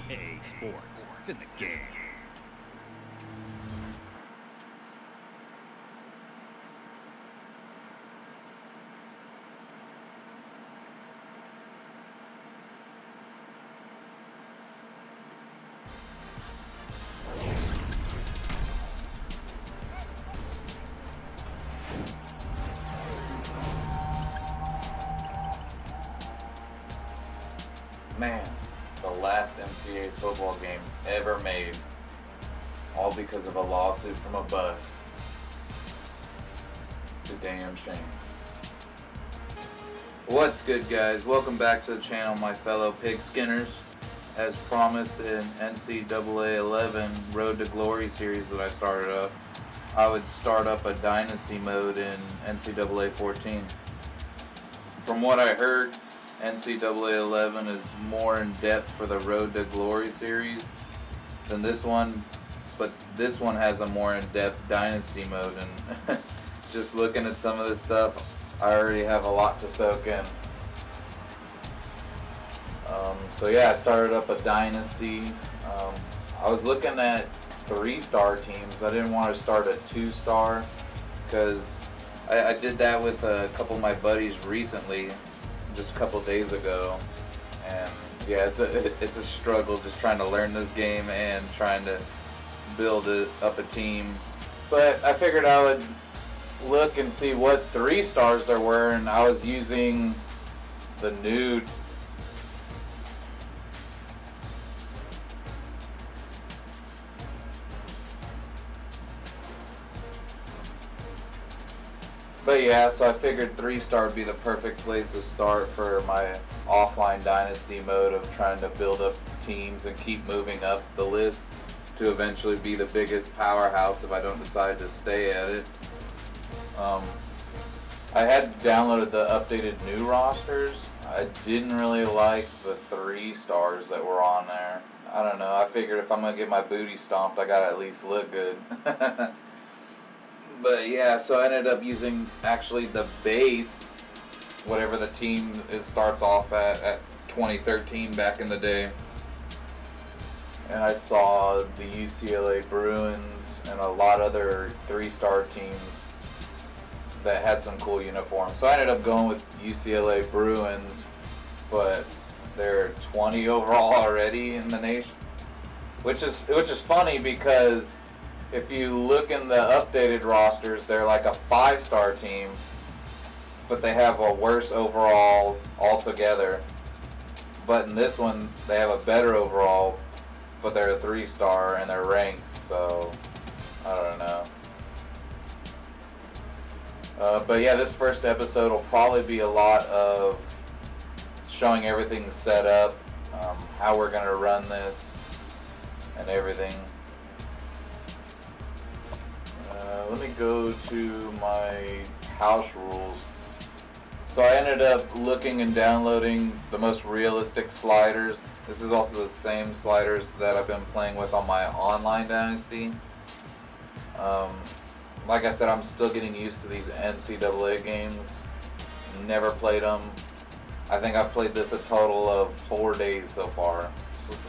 NCAA sports. It's in the game. Man, the last NCAA football game ever made, all because of a lawsuit from a bus. It's a damn shame. What's good, guys? Welcome back to the channel, my fellow pig skinners. As promised in NCAA 11 Road to Glory series that I started up, I would start up a Dynasty mode in NCAA 14. From what I heard, NCAA 11 is more in depth for the Road to Glory series than this one, but this one has a more in-depth Dynasty mode, and just looking at some of this stuff, I already have a lot to soak in. So yeah, I started up a Dynasty. I was looking at 3-star teams. I didn't want to start a 2-star because I did that with a couple of my buddies recently, just a couple days ago, and yeah, it's a struggle just trying to learn this game and trying to build up a team. But I figured I would look and see what 3-stars there were, and I was using the new But yeah, so I figured 3-star would be the perfect place to start for my offline Dynasty mode of trying to build up teams and keep moving up the list to eventually be the biggest powerhouse if I don't decide to stay at it. I had downloaded the updated new rosters. I didn't really like the 3-stars that were on there. I don't know, I figured if I'm going to get my booty stomped, I gotta at least look good. But yeah, so I ended up using actually the base, whatever the team starts off at 2013 back in the day. And I saw the UCLA Bruins and a lot of other 3-star teams that had some cool uniforms. So I ended up going with UCLA Bruins, but they're 20 overall already in the nation, which is funny because if you look in the updated rosters, they're like a 5-star team, but they have a worse overall altogether. But in this one, they have a better overall, but they're a 3-star and they're ranked, so I don't know. But yeah, this first episode will probably be a lot of showing everything set up, how we're going to run this, and everything. Let me go to my house rules. So I ended up looking and downloading the most realistic sliders. This is also the same sliders that I've been playing with on my online Dynasty. Like I said, I'm still getting used to these NCAA games. Never played them. I think I've played this a total of 4 days so far.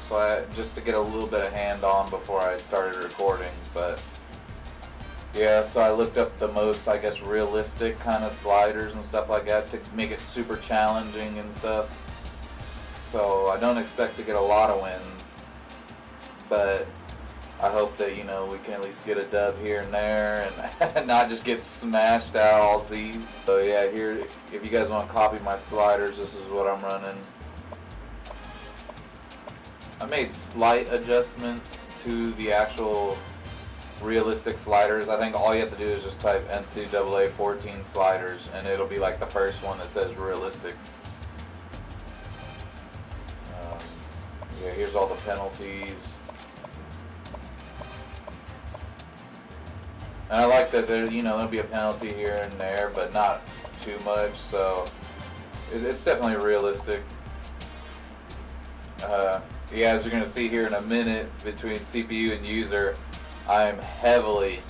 So just to get a little bit of hand-on before I started recording, but yeah, so I looked up the most, I guess, realistic kind of sliders and stuff like that to make it super challenging and stuff. So I don't expect to get a lot of wins, but I hope that, you know, we can at least get a dub here and there and not just get smashed out all Z's. So yeah, here, if you guys want to copy my sliders, this is what I'm running. I made slight adjustments to the actual realistic sliders. I think all you have to do is just type NCAA 14 sliders and it'll be like the first one that says realistic. Yeah, here's all the penalties. And I like that there, you know, there'll be a penalty here and there, but not too much, so it's definitely realistic. Yeah, as you're going to see here in a minute, between CPU and user, I'm heavily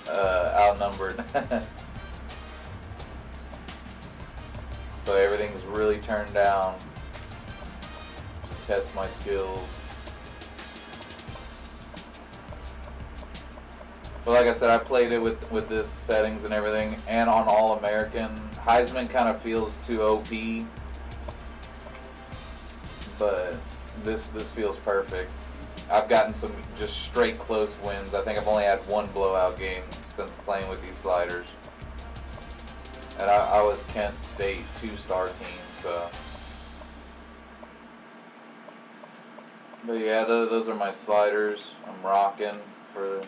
outnumbered. So everything's really turned down. test my skills. But like I said, I played it with this settings and everything, and on All-American. Heisman kind of feels too OP, but this feels perfect. I've gotten some just straight close wins. I think I've only had one blowout game since playing with these sliders. And I was Kent State 2-star team, so. But yeah, those are my sliders I'm rocking for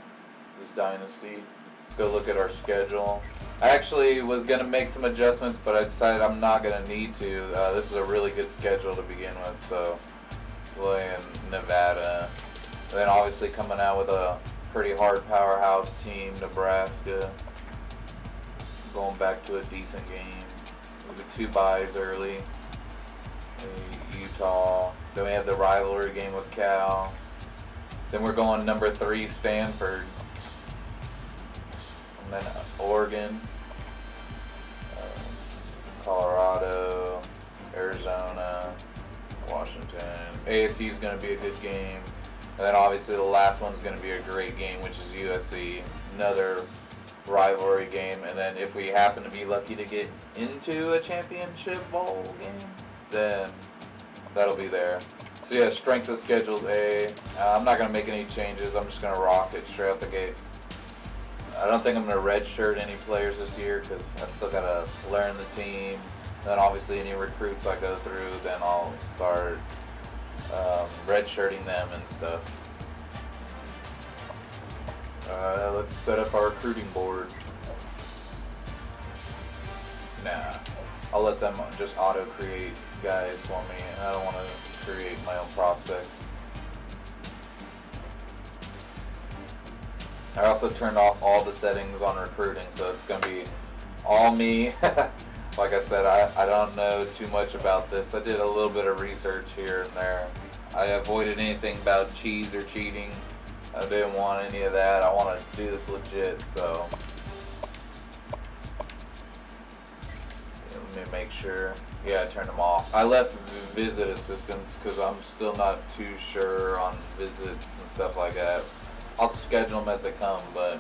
this Dynasty. Let's go look at our schedule. I actually was going to make some adjustments, but I decided I'm not going to need to. This is a really good schedule to begin with, so playing Nevada. And then obviously coming out with a pretty hard powerhouse team, Nebraska. Going back to a decent game. We have 2 byes early. Utah. Then we have the rivalry game with Cal. Then we're going number 3, Stanford. And then Oregon. Colorado. Arizona. Washington. ASU is going to be a good game. And then obviously the last one's going to be a great game, which is USC. Another rivalry game. And then if we happen to be lucky to get into a championship bowl game, then that'll be there. So yeah, strength of schedule's A. I'm not going to make any changes. I'm just going to rock it straight out the gate. I don't think I'm going to redshirt any players this year because I still got to learn the team. And then obviously any recruits I go through, then I'll start redshirting them and stuff. Let's set up our recruiting board. Nah, I'll let them just auto-create guys for me, and I don't want to create my own prospects. I also turned off all the settings on recruiting, so it's going to be all me. Like I said, I don't know too much about this. I did a little bit of research here and there. I avoided anything about cheese or cheating. I didn't want any of that. I want to do this legit, so let me make sure. Yeah, I turned them off. I left visit assistants because I'm still not too sure on visits and stuff like that. I'll schedule them as they come, but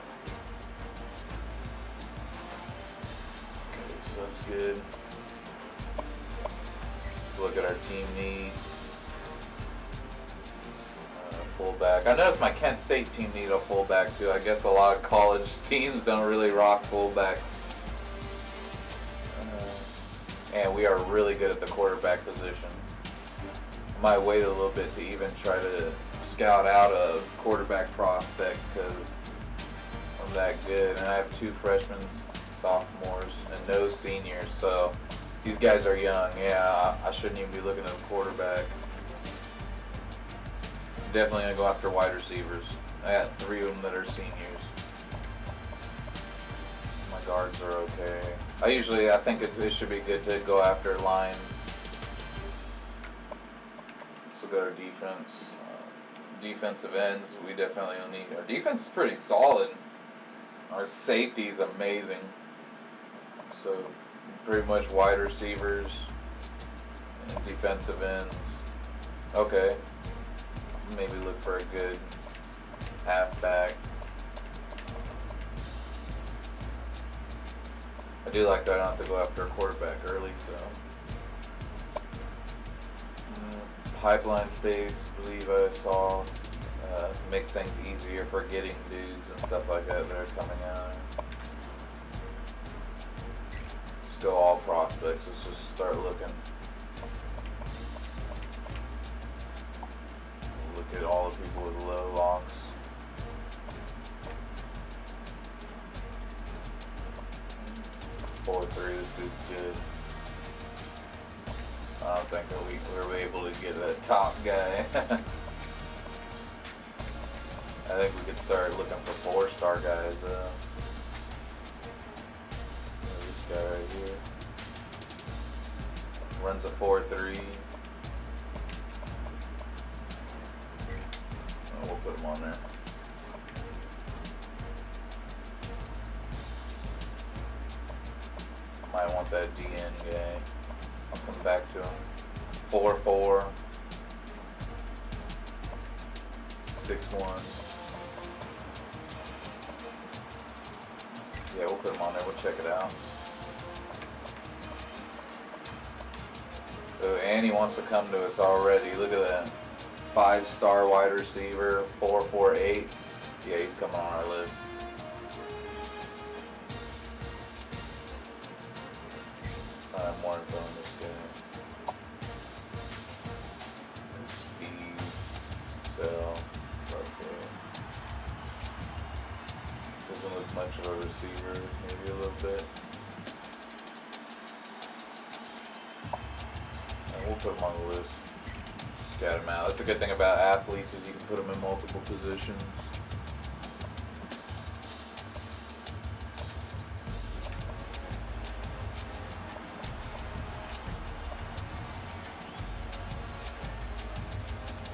okay, so that's good. Let's look at our team needs. Fullback. I noticed my Kent State team need a fullback too. I guess a lot of college teams don't really rock fullbacks. And we are really good at the quarterback position. I might wait a little bit to even try to scout out a quarterback prospect because I'm that good. And I have 2 freshmen, sophomores, and no seniors. So these guys are young. Yeah, I shouldn't even be looking at a quarterback. Definitely going to go after wide receivers. I got 3 of them that are seniors. My guards are okay. I think it should be good to go after line. So go to defense. Defensive ends, we definitely need. Our defense is pretty solid. Our safety is amazing. So pretty much wide receivers and defensive ends. Okay. Maybe look for a good halfback. I do like that I don't have to go after a quarterback early, so. Pipeline states, believe I saw, makes things easier for getting dudes and stuff like that are coming out. Let's go all prospects. Let's just start looking. Look at all the people with low locks. Four three, this dude's good. I don't think that we were able to get that top guy. I think we could start looking for 4-star guys. This guy right here runs a 4-3. We'll put him on there. Might want that DN guy. I'll come back to him. 4-4. 6'1". Yeah, we'll put him on there. We'll check it out. Oh, and he wants to come to us already. Look at that. 5-star wide receiver, 4.48. Yeah, he's coming on our list. More info on this guy. Speed, sell, okay. Doesn't look much of a receiver, maybe a little bit. And we'll put him on the list. Scout him out. That's a good thing about athletes is you can put them in multiple positions.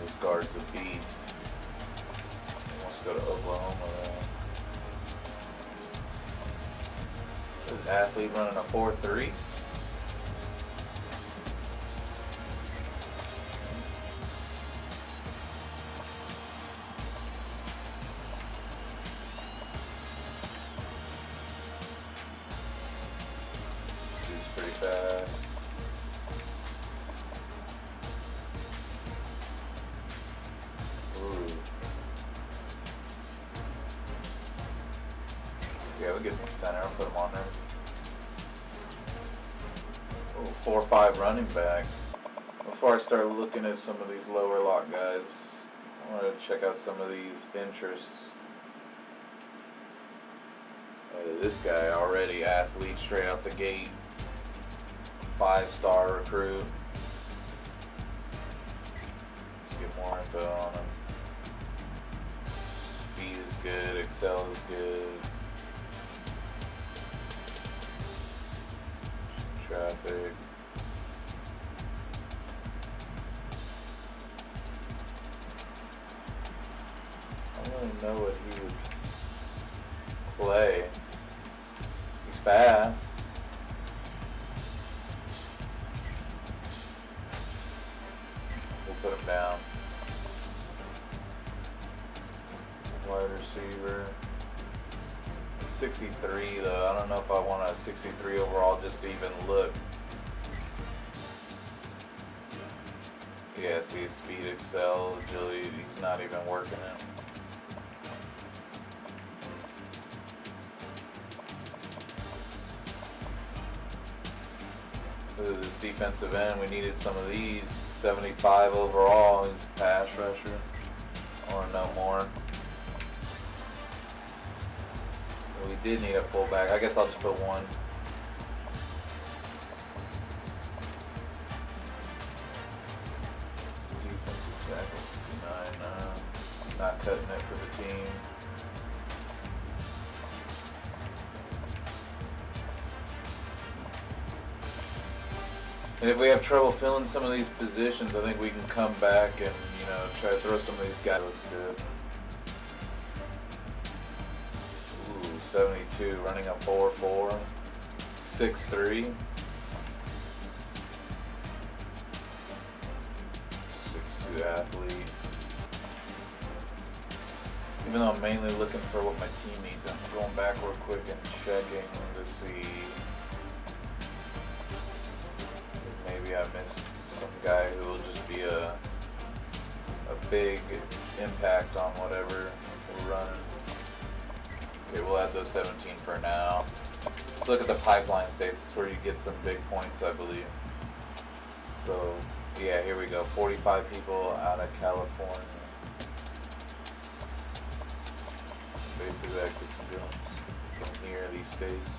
This guard's a beast. He wants to go to Oklahoma though. This athlete running a 4.3. Pretty fast. Ooh. Yeah, we'll get him center. I'll put him on there. Oh, 4.5 running back. Before I start looking at some of these lower lock guys, I want to check out some of these interests. This guy already athlete straight out the gate. 5-star recruit. Let's get more info on him. Speed is good, Excel is good. Traffic. I don't really know what he would play. He's fast. Put him down. Wide receiver. 63 though. I don't know if I want a 63 overall just to even look. Yeah, see his speed, Excel, agility. He's not even working it. Ooh, this defensive end, we needed some of these. 75 overall, he's a pass rusher, or no more. We did need a fullback. I guess I'll just put one. Defensive tackle, 59. Not cutting it for the team. And if we have trouble filling some of these positions, I think we can come back and, try to throw some of these guys. Looks good. Ooh, 72, running a 4.4, 6'3". 6'2" athlete. Even though I'm mainly looking for what my team needs, I'm going back real quick and checking to see. Maybe I missed some guy who will just be a big impact on whatever we're running. Okay, we'll add those 17 for now. Let's look at the pipeline states. That's where you get some big points, I believe. So, yeah, here we go. 45 people out of California. Basically, that gets some jumps from here, these states.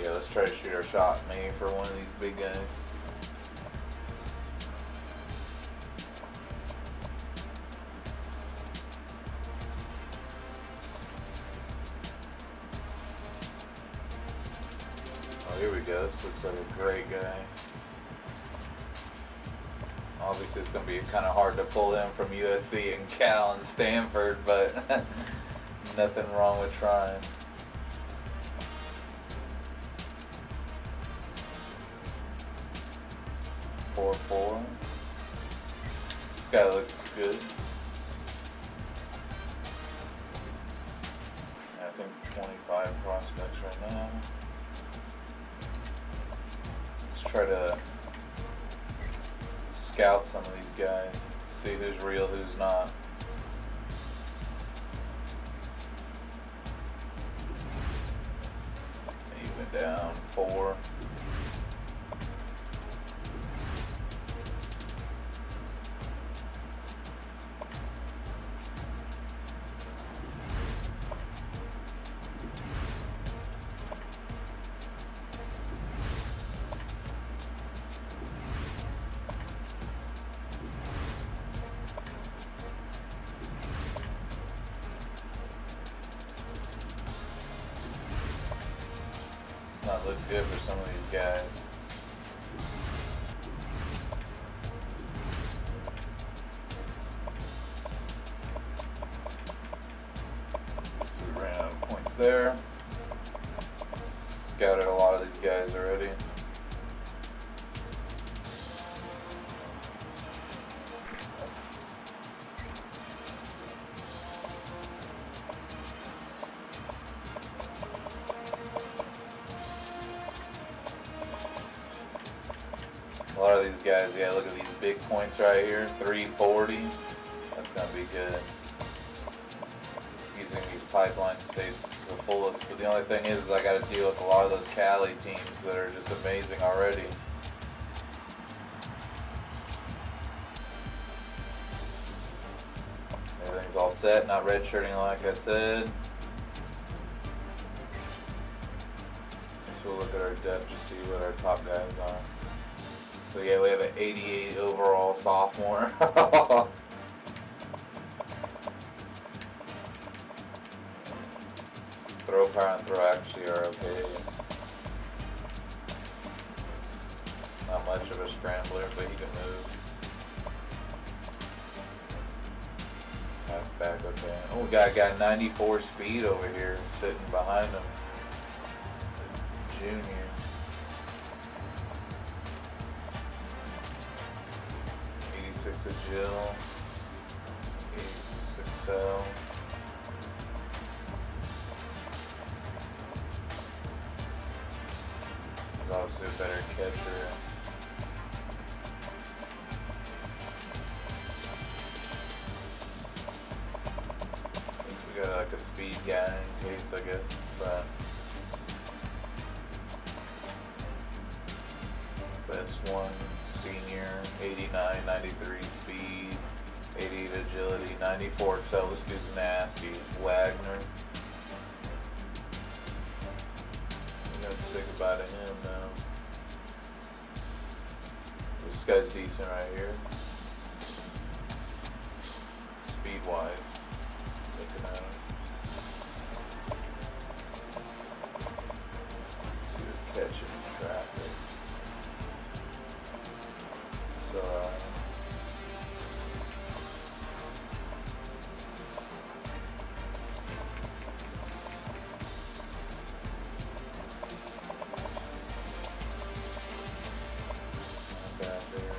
Yeah, let's try to shoot our shot maybe for one of these big guys. Oh, here we go. This looks like a great guy. Obviously, it's going to be kind of hard to pull in from USC and Cal and Stanford, but nothing wrong with trying. 4.44. This guy looks good. I think 25 prospects right now. Let's try to scout some of these guys, see who's real, who's not. Even down 4. Not look good for some of these guys. So we ran out of points there. Scouted a lot of these guys already. A lot of these guys, yeah, look at these big points right here, 340. That's going to be good. Using these pipeline spaces to the fullest. But the only thing is I got to deal with a lot of those Cali teams that are just amazing already. Everything's all set, not redshirting like I said. Guess we'll look at our depth to see what our top guys are. So yeah, we have an 88 overall sophomore. Throw power and throw actually are okay. Not much of a scrambler, but he can move. Halfback, okay. Oh, we got 94 speed over here, sitting behind him. Junior. 86 agile, 86 cell. He's obviously a better catcher. At least we got like a speed guy in case, I guess, but S1 senior, 89, 93 speed, 88 agility, 94 excel. This dude's nasty. Wagner. We gotta say goodbye to him now. This guy's decent right here. Speed wise. Looking at him. Let's see the catch in traffic. So, back there.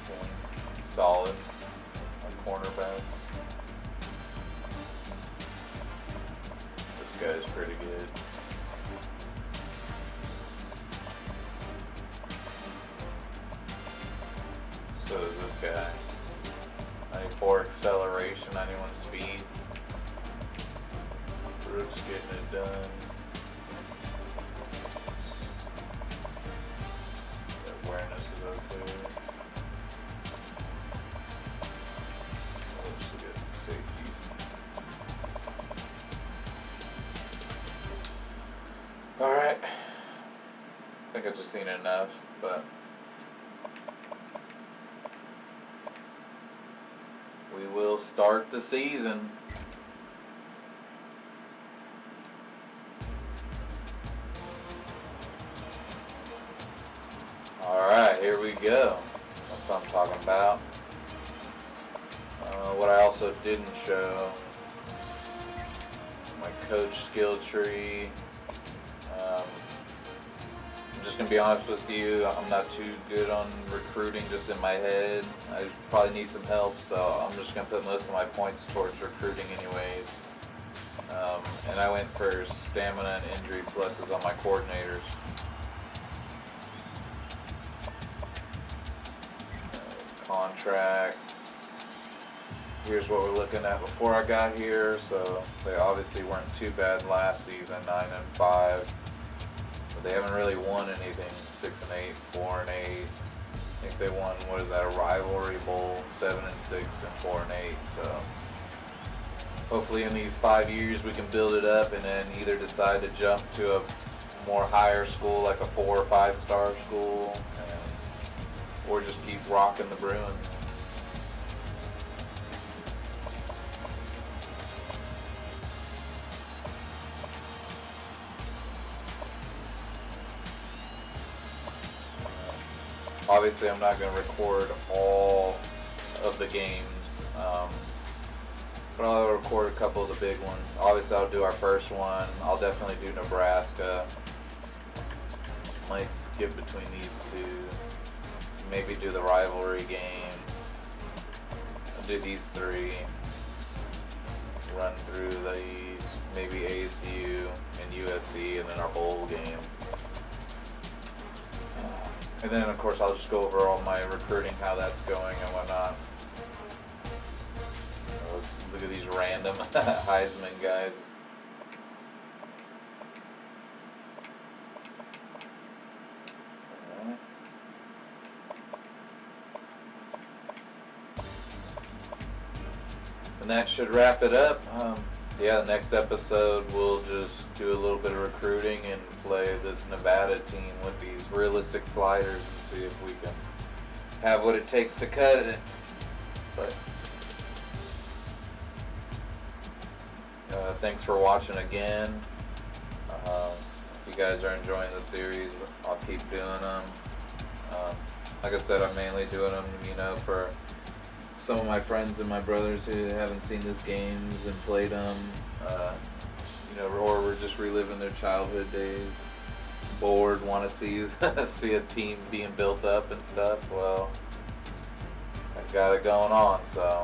Okay. Solid on cornerback. This guy's pretty good. So is this guy. 94 acceleration, 91 speed. Brooks getting it done. The awareness is okay. Let's look at safeties. Alright. I think I've just seen enough, but we will start the season. Alright, here we go. That's what I'm talking about. What I also didn't show, my coach skill tree. just going to be honest with you, I'm not too good on recruiting just in my head. I probably need some help, so I'm just going to put most of my points towards recruiting anyways. And I went for stamina and injury pluses on my coordinators. Contract. Here's what we're looking at before I got here. So they obviously weren't too bad last season, 9-5. But they haven't really won anything. 6-8, 4-8. I think they won, what is that, a rivalry bowl, 7-6 and 4-8. So hopefully in these 5 years we can build it up and then either decide to jump to a more higher school, like a 4 or 5 star school, or just keep rocking the Bruins. Obviously, I'm not going to record all of the games, but I'll record a couple of the big ones. Obviously, I'll do our first one. I'll definitely do Nebraska. Might skip between these two. Maybe do the rivalry game. I'll do these 3. Run through these. Maybe ASU and USC, and then our bowl game. And then, of course, I'll just go over all my recruiting, how that's going and whatnot. Let's look at these random Heisman guys. And that should wrap it up. Yeah, the next episode we'll just do a little bit of recruiting and play this Nevada team with these realistic sliders and see if we can have what it takes to cut it. But thanks for watching again. If you guys are enjoying the series, I'll keep doing them. Like I said, I'm mainly doing them, for some of my friends and my brothers who haven't seen these games and played them, or we're just reliving their childhood days, bored, want to see a team being built up and stuff. Well, I got it going on, so